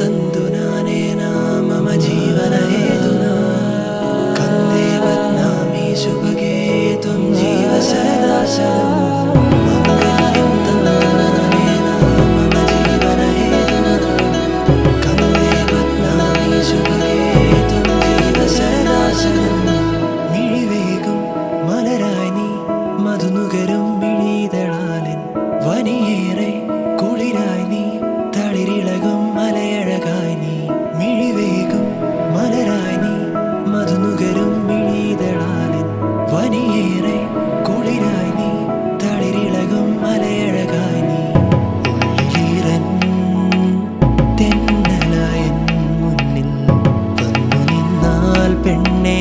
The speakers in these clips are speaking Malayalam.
तन्तु नानेना मम जीवनहेतुना कन्दे बध्नामि शुभगे त्वं जीव सदा शतम् माङ्गल्यं तन्तु नानेन मम जीवनहेतुना कन्दे बध्नामि शुभगे त्वं जीव सदा शतम् मिഴിവേകും മലരായി നീ മധുനുകരും മിഴിതളാലിൻ വനിയേറെ കുളിരായി നീ തളിരിളകും മലയഴകായി നീ മിഴിവേകും മലരായി നീ മധുനുകരും മിഴിതളാലിൻ വനിയേറെ കുളിരായി നീ തളിരിളകും മലയഴകായി നീ ഉള്ളിലീറൻ തെന്നലായൻ മുന്നിൽ വന്നു നിന്നാൽ പെണ്ണേ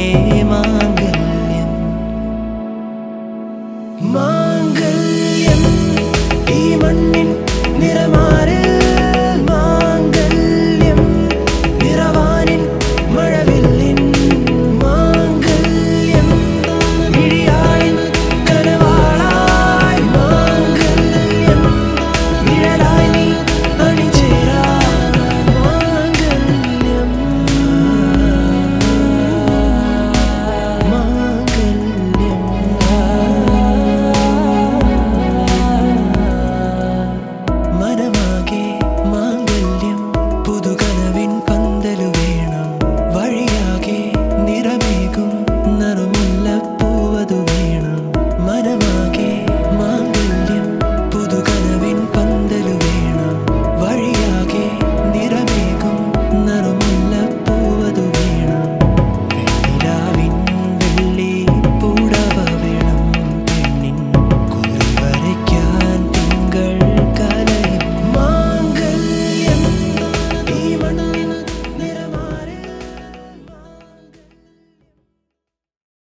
മാംഗല്യം ഈ മണ്ണിൻ നിറമാരെ